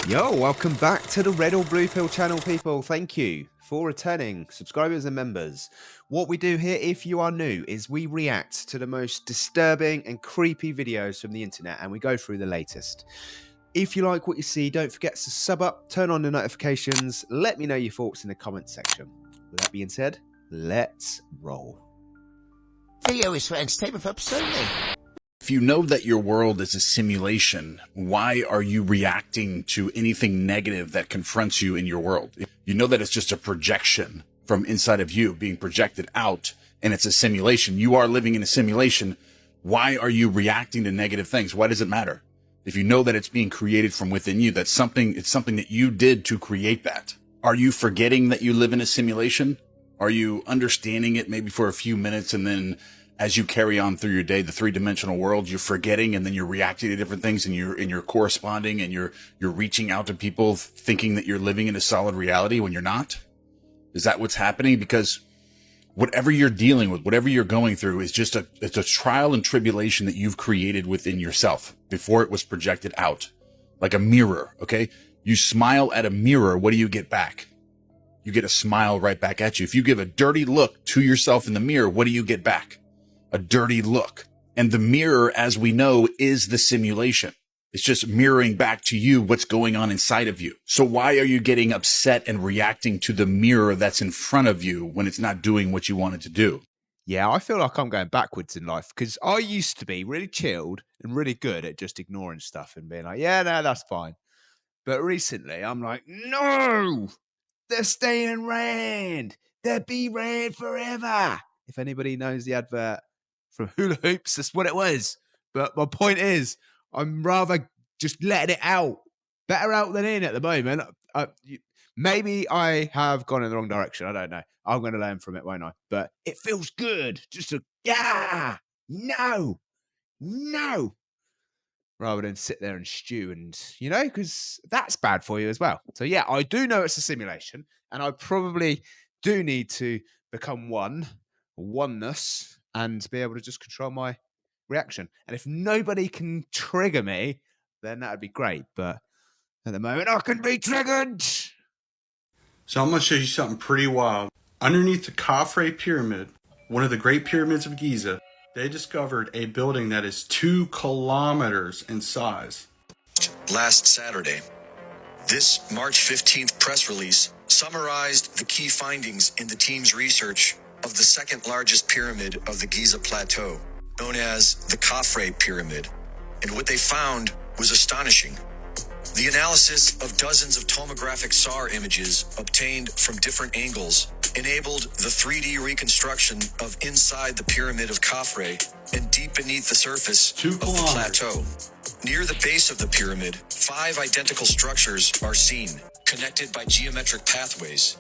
Yo, welcome back to the Red or Blue Pill channel, people. Thank you for returning subscribers and members. What we do here, if you are new, is we react to the most disturbing and creepy videos from the internet, and we go through the latest. If you like what you see, don't forget to sub up, turn on the notifications, let me know your thoughts in the comments section. With that being said, let's roll. Video is for entertainment purposes only. If you know that your world is a simulation, why are you reacting to anything negative that confronts you in your world? If you know that it's just a projection from inside of you being projected out, and it's a simulation. You are living in a simulation. Why are you reacting to negative things? Why does it matter? If you know that it's being created from within you, it's something that you did to create that. Are you forgetting that you live in a simulation? Are you understanding it maybe for a few minutes, and then as you carry on through your day, the three-dimensional world, you're forgetting, and then you're reacting to different things, and you're corresponding, and you're reaching out to people thinking that you're living in a solid reality when you're not? Is that what's happening? Because whatever you're dealing with, whatever you're going through is it's a trial and tribulation that you've created within yourself before it was projected out. Like a mirror, okay? You smile at a mirror, what do you get back? You get a smile right back at you. If you give a dirty look to yourself in the mirror, what do you get back? A dirty look. And the mirror, as we know, is the simulation. It's just mirroring back to you what's going on inside of you. So why are you getting upset and reacting to the mirror that's in front of you when it's not doing what you want it to do? Yeah, I feel like I'm going backwards in life because I used to be really chilled and really good at just ignoring stuff and being like, yeah, no, that's fine. But recently I'm like, no, they're staying red. They'll be red forever. If anybody knows the advert from Hula Hoops, that's what it was. But my point is, I'm rather just letting it out. Better out than in at the moment. Maybe I have gone in the wrong direction. I don't know. I'm going to learn from it, won't I? But it feels good. Just to, no. Rather than sit there and stew and, because that's bad for you as well. So, yeah, I do know it's a simulation, and I probably do need to become oneness, and be able to just control my reaction. And if nobody can trigger me, then that would be great. But at the moment, I can be triggered. So I'm going to show you something pretty wild. Underneath the Khafre Pyramid, one of the great pyramids of Giza, they discovered a building that is 2 kilometers in size. Last Saturday, this March 15th press release summarized the key findings in the team's research of the second largest pyramid of the Giza Plateau, known as the Khafre Pyramid. And what they found was astonishing. The analysis of dozens of tomographic SAR images obtained from different angles enabled the 3D reconstruction of inside the pyramid of Khafre and deep beneath the surface of the plateau. Near the base of the pyramid, 5 identical structures are seen, connected by geometric pathways.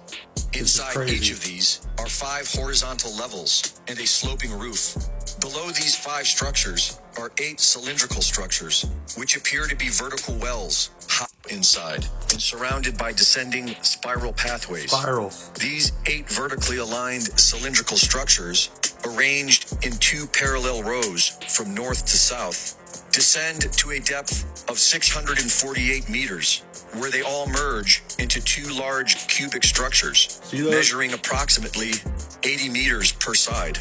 Inside each of these are 5 horizontal levels and a sloping roof. Below these 5 structures are 8 cylindrical structures, which appear to be vertical wells, high inside, and surrounded by descending spiral pathways. Spirals. These 8 vertically aligned cylindrical structures, arranged in 2 parallel rows from north to south, descend to a depth of 648 meters, where they all merge into 2 large cubic structures, measuring approximately 80 meters per side.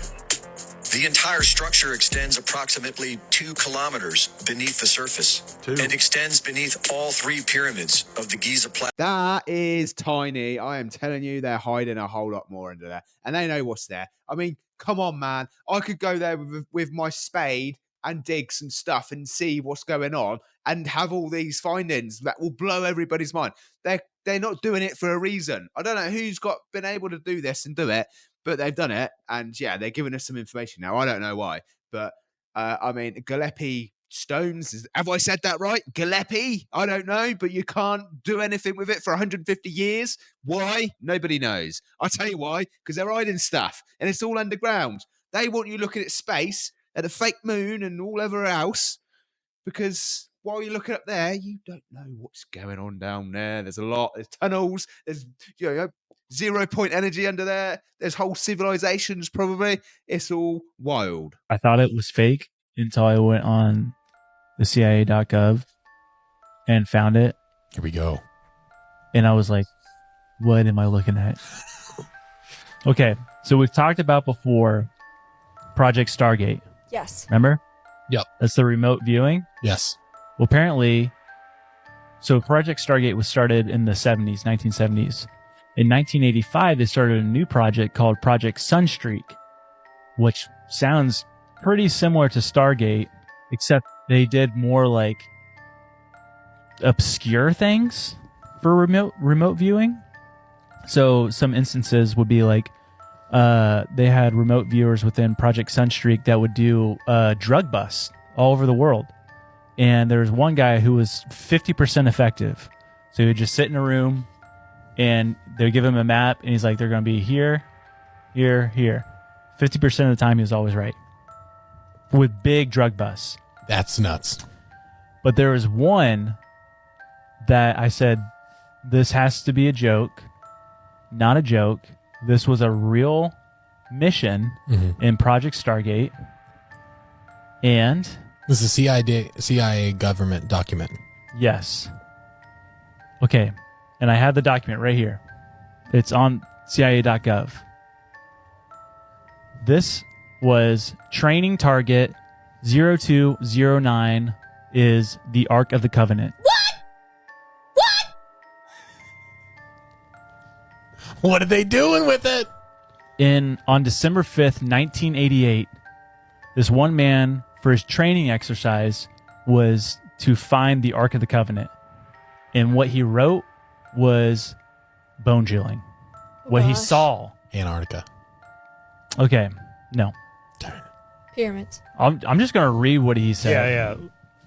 The entire structure extends approximately 2 kilometers beneath the surface and extends beneath all 3 pyramids of the Giza Plateau. That is tiny. I am telling you, they're hiding a whole lot more under there, and they know what's there. I mean, come on, man. I could go there with my spade and dig some stuff and see what's going on and have all these findings that will blow everybody's mind. They're not doing it for a reason. I don't know who's been able to do this and do it, but they've done it. And yeah, they're giving us some information now. I don't know why, but I mean, Gillespie stones. Have I said that right? Gillespie? I don't know, but you can't do anything with it for 150 years. Why? Nobody knows. I'll tell you why, because they're hiding stuff and it's all underground. They want you looking at space, at the fake moon and all over else, because while you're looking up there, you don't know what's going on down there. There's tunnels, there's 0-point energy under there, there's whole civilizations probably. It's all wild. I thought it was fake until I went on the CIA.gov and found it. Here we go. And I was like, what am I looking at? Okay, so we've talked about before Project Stargate. Yes. Remember? Yep. That's the remote viewing. Yes. Well, apparently, so Project Stargate was started in the 70s, 1970s. In 1985, they started a new project called Project Sunstreak, which sounds pretty similar to Stargate, except they did more like obscure things for remote viewing. So some instances would be like they had remote viewers within Project Sunstreak that would do drug busts all over the world. And there's one guy who was 50% effective. So he would just sit in a room and they would give him a map and he's like, they're going to be here, here, here. 50% of the time he was always right with big drug busts. That's nuts. But there was one that I said, this has to be a joke, not a joke. This was a real mission in Project Stargate. And this is a CIA government document. yes. Okay. And I have the document right here. It's on CIA.gov. This was training target 0209 is the Ark of the Covenant. What are they doing with it? On December 5th, 1988, this one man, for his training exercise, was to find the Ark of the Covenant. And what he wrote was bone-chilling. What he Gosh. saw. Antarctica. Okay, no. Pyramids. I'm just going to read what he said. Yeah.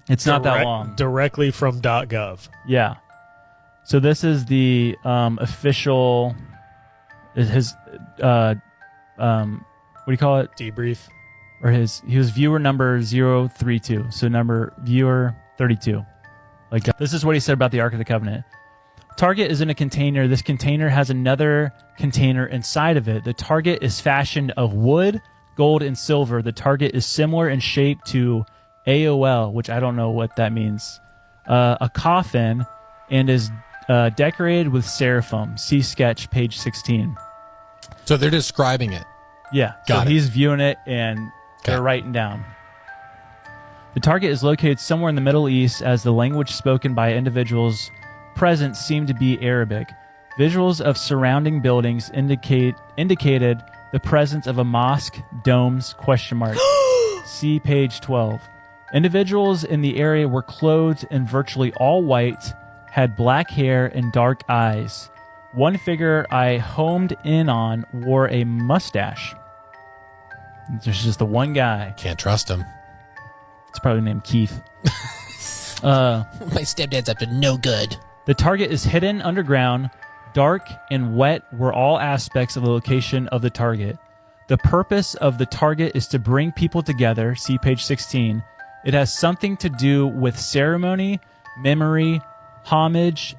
It's not that long. Directly from .gov. Yeah. So this is the official... His what do you call it? Debrief. Or he was viewer number 032. So number viewer 32. Like this is what he said about the Ark of the Covenant. Target is in a container. This container has another container inside of it. The target is fashioned of wood, gold, and silver. The target is similar in shape to AOL, which I don't know what that means. A coffin, and is decorated with seraphim. See sketch, page 16. So they're describing it. Yeah. Got so it. he's viewing it and they're writing down. The target is located somewhere in the Middle East, as the language spoken by individuals present seemed to be Arabic. Visuals of surrounding buildings indicated the presence of a mosque, domes, ? See page 12. Individuals in the area were clothed in virtually all white, had black hair and dark eyes. One figure I homed in on wore a mustache. There's just the one guy. Can't trust him. It's probably named Keith. My stepdad's up to no good. The target is hidden underground. Dark and wet were all aspects of the location of the target. The purpose of the target is to bring people together. See page 16. It has something to do with ceremony, memory, homage,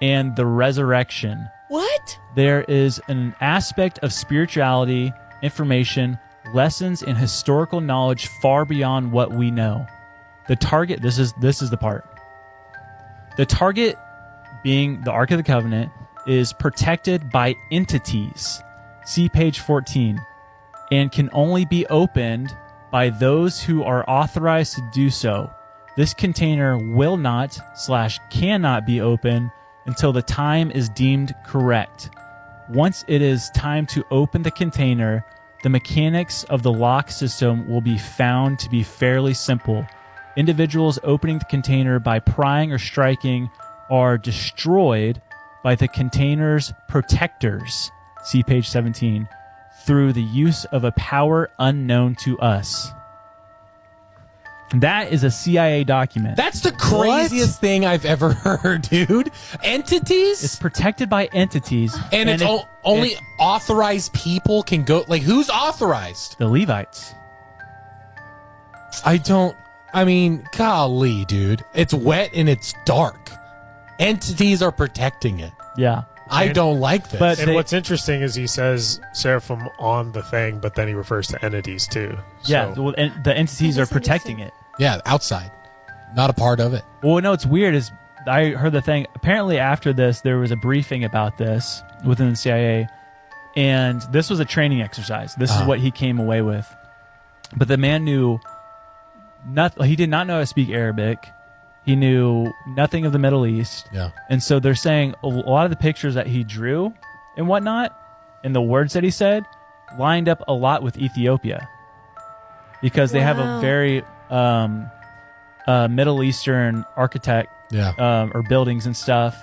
and the resurrection. What? There is an aspect of spirituality, information, lessons, and historical knowledge far beyond what we know. The target, this is the part. The target, being the Ark of the Covenant, is protected by entities. See page 14. And can only be opened by those who are authorized to do so. This container will not / cannot be opened until the time is deemed correct. Once it is time to open the container, the mechanics of the lock system will be found to be fairly simple. Individuals opening the container by prying or striking are destroyed by the container's protectors. See page 17. Through the use of a power unknown to us. That is a CIA document. That's the craziest thing I've ever heard, dude. Entities? It's protected by entities. And it's only authorized people can go. Like, who's authorized? The Levites. I mean, golly, dude. It's wet and it's dark. Entities are protecting it. Yeah. I don't like this. And what's interesting is he says seraphim on the thing, but then he refers to entities too. Yeah, So- well, and the entities are protecting it. Yeah, outside. Not a part of it. Well, no, it's weird is I heard the thing. Apparently, after this, there was a briefing about this within the CIA, and this was a training exercise. This is what he came away with. But the man knew nothing. He did not know how to speak Arabic. He knew nothing of the Middle East. Yeah. And so they're saying a lot of the pictures that he drew and whatnot, and the words that he said, lined up a lot with Ethiopia, because they have a very Middle Eastern architect, or buildings and stuff.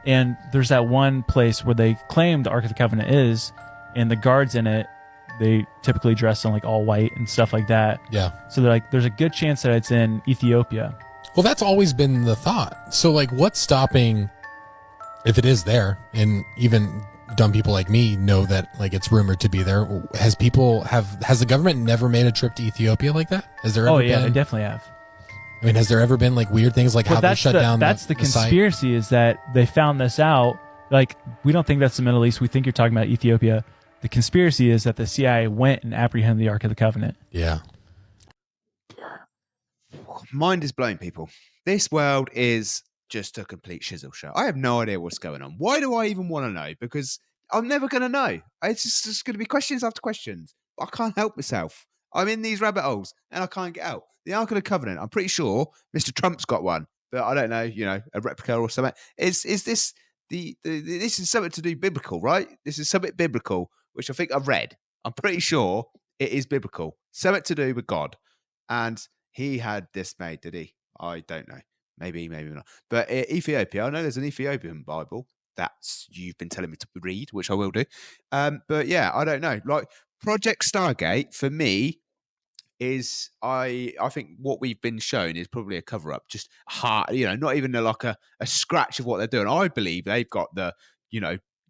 And there's that one place where they claim the Ark of the Covenant is, and the guards in it, they typically dress in like all white and stuff like that. Yeah. So they're like, there's a good chance that it's in Ethiopia. Well, that's always been the thought. So, like, what's stopping, if it is there, and even dumb people like me know that, like, it's rumored to be there. Has the government never made a trip to Ethiopia like that? Has there ever been? They definitely have. I mean, has there ever been like weird things like how they shut down? That's the conspiracy, is that they found this out. Like, we don't think that's the Middle East. We think you're talking about Ethiopia. The conspiracy is that the CIA went and apprehended the Ark of the Covenant. Yeah. Mind is blown, people. This world is just a complete shizzle show. I have no idea what's going on. Why do I even want to know? Because I'm never going to know. It's just going to be questions after questions. I can't help myself. I'm in these rabbit holes and I can't get out. The Ark of the Covenant, I'm pretty sure Mr. Trump's got one, but I don't know, a replica or something. Is this this is something to do biblical, right? This is something biblical, which I think I've read. I'm pretty sure it is biblical. Something to do with God. And he had this made, did he? I don't know. Maybe not. But Ethiopia, I know there's an Ethiopian Bible that's you've been telling me to read, which I will do. But yeah, I don't know. Like Project Stargate for me is I think what we've been shown is probably a cover up, just hard, not even like a scratch of what they're doing. I believe they've got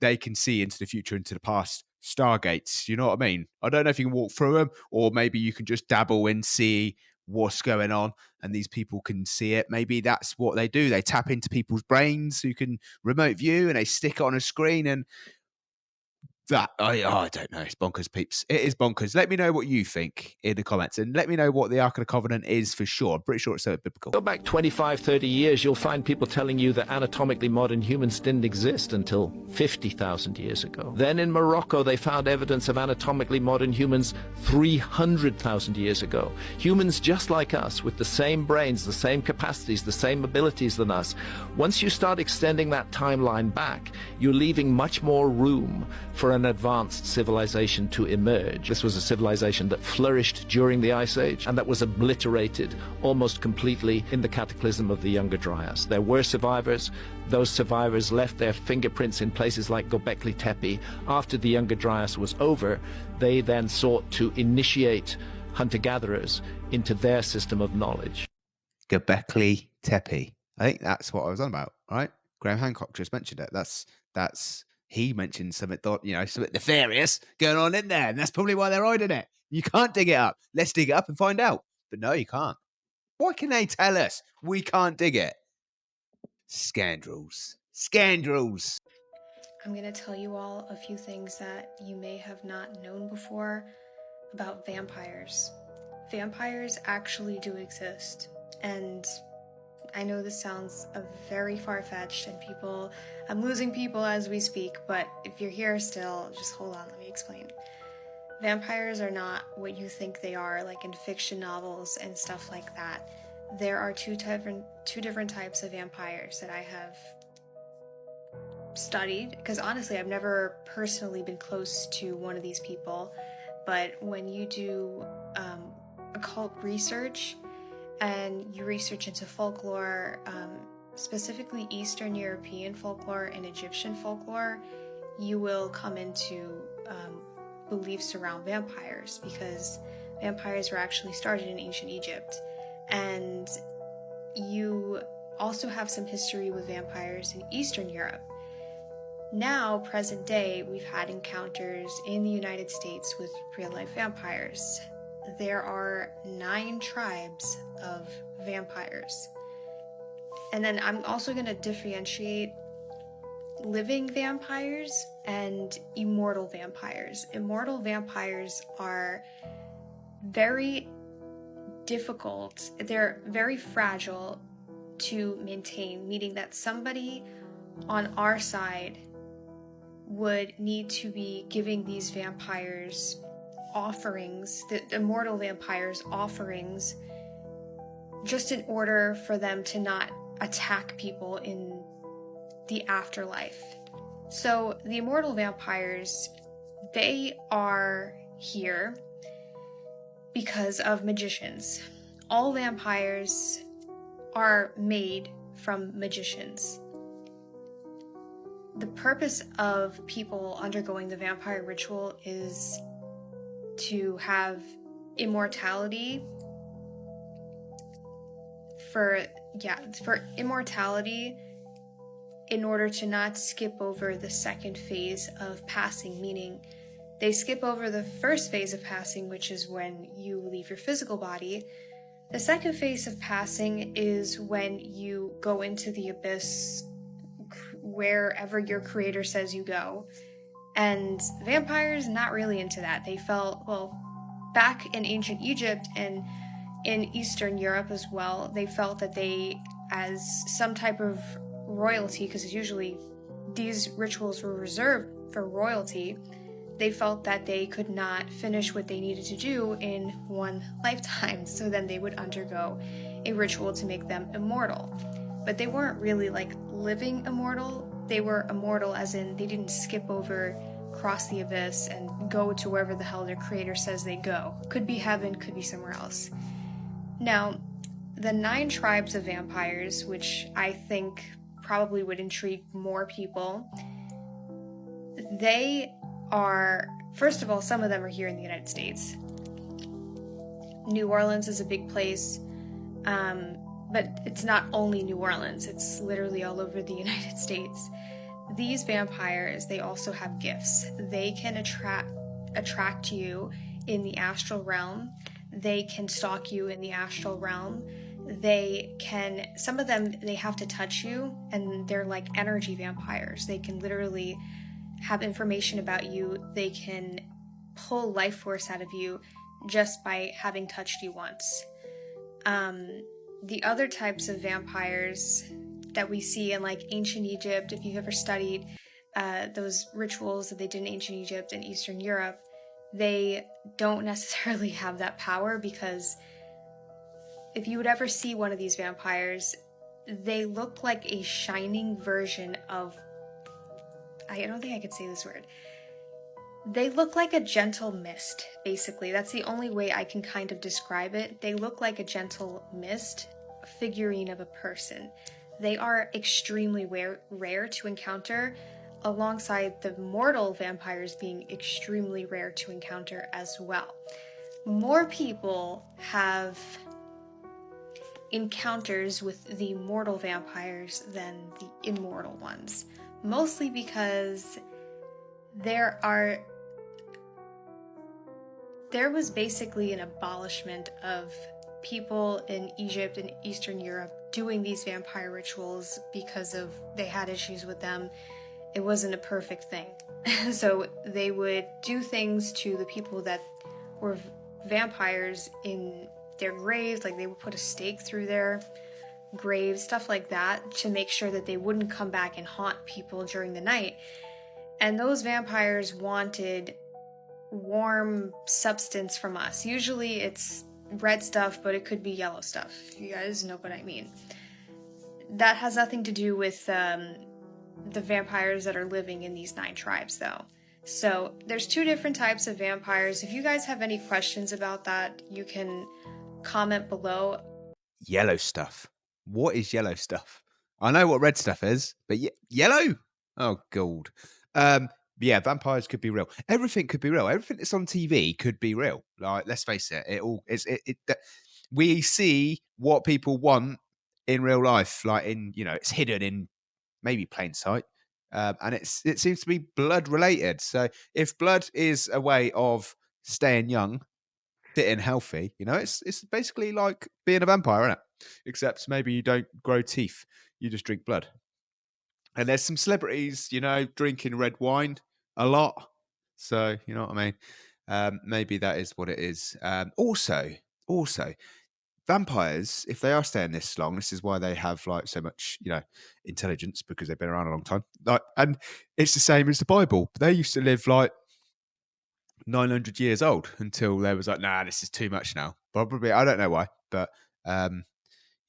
they can see into the future, into the past Stargates. You know what I mean? I don't know if you can walk through them, or maybe you can just dabble and see what's going on, and these people can see it. Maybe that's what they do. They tap into people's brains who can remote view, and they stick it on a screen, and that I don't know. It's bonkers, peeps. It is bonkers. Let me know what you think in the comments, and let me know what the Ark of the Covenant is for sure. I'm pretty sure it's so biblical. Go back 25, 30 years, you'll find people telling you that anatomically modern humans didn't exist until 50,000 years ago. Then in Morocco, they found evidence of anatomically modern humans 300,000 years ago. Humans just like us, with the same brains, the same capacities, the same abilities than us. Once you start extending that timeline back, you're leaving much more room for an advanced civilization to emerge. This was a civilization that flourished during the Ice Age and that was obliterated almost completely in the cataclysm of the Younger Dryas. There were survivors. Those survivors left their fingerprints in places like Göbekli Tepe. After the Younger Dryas was over, they then sought to initiate hunter-gatherers into their system of knowledge. Göbekli Tepe. I think that's what I was on about, right? Graham Hancock just mentioned it. That's he mentioned something, something nefarious going on in there, and that's probably why they're hiding it. You can't dig it up. Let's dig it up and find out. But no, you can't. Why can they tell us we can't dig it? Scandals. I'm going to tell you all a few things that you may have not known before about vampires. Vampires actually do exist, and I know this sounds very far-fetched, and I'm losing people as we speak, but if you're here still, just hold on, let me explain. Vampires are not what you think they are, like in fiction novels and stuff like that. There are two different types of vampires that I have studied, because honestly, I've never personally been close to one of these people, but when you do occult research, and you research into folklore, specifically Eastern European folklore and Egyptian folklore, you will come into beliefs around vampires, because vampires were actually started in ancient Egypt. And you also have some history with vampires in Eastern Europe. Now, present day, we've had encounters in the United States with real-life vampires. There are 9 tribes of vampires. And then I'm also going to differentiate living vampires and immortal vampires. Immortal vampires are very difficult. They're very fragile, to maintain, meaning that somebody on our side would need to be giving these vampires offerings, the immortal vampires offerings, just in order for them to not attack people in the afterlife. So the immortal vampires, they are here because of magicians. All vampires are made from magicians. The purpose of people undergoing the vampire ritual is to have immortality for immortality, in order to not skip over the second phase of passing, meaning they skip over the first phase of passing, which is when you leave your physical body. The second phase of passing is when you go into the abyss, wherever your creator says you go. And vampires, not really into that. They felt, well, back in ancient Egypt and in Eastern Europe as well, they felt that they, as some type of royalty, because usually these rituals were reserved for royalty, they felt that they could not finish what they needed to do in one lifetime, so then they would undergo a ritual to make them immortal. But they weren't really like living immortal. They were immortal as in they didn't skip over, cross the abyss, and go to wherever the hell their creator says they go. Could be heaven, could be somewhere else. Now, the 9 tribes of vampires, which I think probably would intrigue more people, they are, first of all, some of them are here in the United States. New Orleans is a big place, but it's not only New Orleans, it's literally all over the United States. These vampires, they also have gifts. They can attract you in the astral realm. They can stalk you in the astral realm. They can, some of them, they have to touch you, and they're like energy vampires. They can literally have information about you. They can pull life force out of you just by having touched you once. The other types of vampires that we see in like ancient Egypt, if you've ever studied those rituals that they did in ancient Egypt and Eastern Europe, they don't necessarily have that power, because if you would ever see one of these vampires, they look like a shining version of, I don't think I could say this word. They look like a gentle mist, basically. That's the only way I can kind of describe it. They look like a gentle mist, a figurine of a person. They are extremely rare to encounter, alongside the mortal vampires being extremely rare to encounter as well. More people have encounters with the mortal vampires than the immortal ones, mostly because there was basically an abolishment of people in Egypt and Eastern Europe doing these vampire rituals because of they had issues with them. It wasn't a perfect thing. So they would do things to the people that were vampires in their graves, like they would put a stake through their graves, stuff like that, to make sure that they wouldn't come back and haunt people during the night. And those vampires wanted warm substance from us. Usually it's red stuff, but it could be yellow stuff. You guys know what I mean. That has nothing to do with the vampires that are living in these 9 tribes, though. So there's 2 different types of vampires. If you guys have any questions about that, you can comment below. Yellow stuff. What is yellow stuff? I know what red stuff is, but yellow? Oh, God. Yeah, vampires could be real. Everything could be real. Everything that's on TV could be real. Like, let's face it. We see what people want in real life. Like, it's hidden in maybe plain sight. And it seems to be blood related. So if blood is a way of staying young, fit and healthy, it's basically like being a vampire, isn't it? Except maybe you don't grow teeth, you just drink blood. And there's some celebrities, drinking red wine a lot. So you know what I mean. Maybe that is what it is. Also, vampires, if they are staying this long, this is why they have like so much, intelligence, because they've been around a long time. Like, and it's the same as the Bible. They used to live like 900 years old until they was like, nah, this is too much now. Probably, I don't know why, but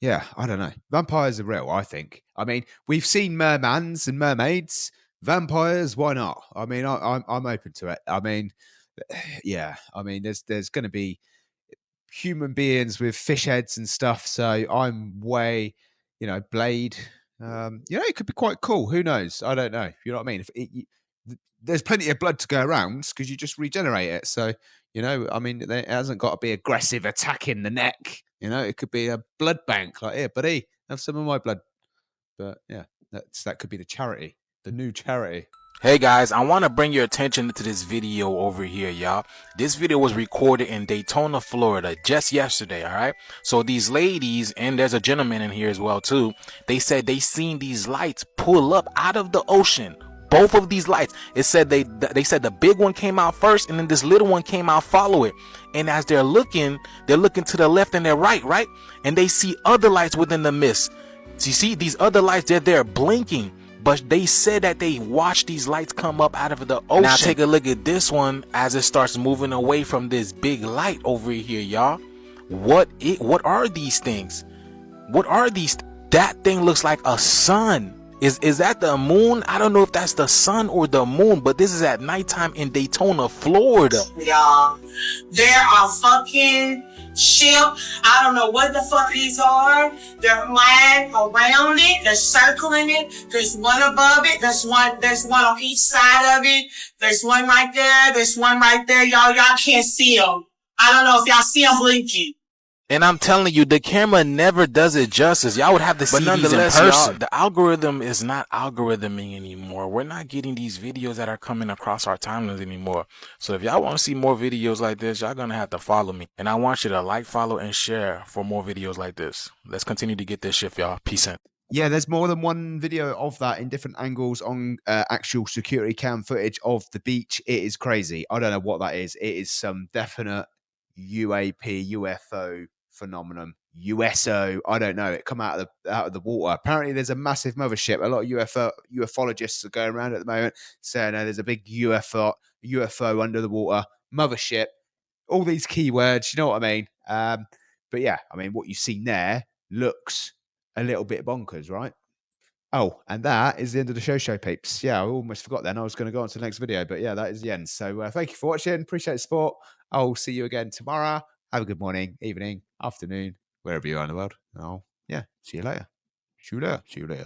yeah, I don't know. Vampires are real, I think. I mean, we've seen mermans and mermaids. Vampires, why not? I mean, I'm open to it. I mean, yeah, I mean, there's going to be human beings with fish heads and stuff. So I'm way, Blade. It could be quite cool. Who knows? I don't know. You know what I mean? There's plenty of blood to go around because you just regenerate it. So, I mean, it hasn't got to be aggressive attacking the neck. It could be a blood bank. Like, here, buddy, have some of my blood. But yeah, that could be the charity, the new charity. Hey guys, I want to bring your attention to this video over here, y'all. This video was recorded in Daytona, Florida just yesterday, alright? So these ladies, and there's a gentleman in here as well too, they said they seen these lights pull up out of the ocean. Both of these lights. It said they said the big one came out first and then this little one came out follow it. And as they're looking to the left and their right? And they see other lights within the mist. So you see these other lights, they're blinking. But they said that they watched these lights come up out of the ocean. Now take a look at this one as it starts moving away from this big light over here, y'all. What are these things? What are these? That thing looks like a sun. Is that the moon? I don't know if that's the sun or the moon, but this is at nighttime in Daytona, Florida. Y'all, there are fucking ships. I don't know what the fuck these are. They're flying around it. They're circling it. There's one above it. There's one on each side of it. There's one right there. There's one right there. Y'all can't see them. I don't know if y'all see them blinking. And I'm telling you, the camera never does it justice. Y'all would have to see these in person. The algorithm is not algorithming anymore. We're not getting these videos that are coming across our timelines anymore. So if y'all want to see more videos like this, y'all gonna have to follow me. And I want you to like, follow, and share for more videos like this. Let's continue to get this shift, y'all. Peace out. Yeah, there's more than one video of that in different angles on actual security cam footage of the beach. It is crazy. I don't know what that is. It is some definite UAP, UFO phenomenon, USO. I don't know. It come out of the water. Apparently, there's a massive mothership. A lot of ufologists are going around at the moment saying there's a big UFO under the water, mothership. All these keywords, you know what I mean? But yeah, I mean, what you've seen there looks a little bit bonkers, right? Oh, and that is the end of the show, peeps. Yeah, I almost forgot then. I was going to go on to the next video, but yeah, that is the end. So thank you for watching. Appreciate the support. I'll see you again tomorrow. Have a good morning, evening, afternoon, wherever you are in the world. Oh, yeah, see you later. See you later.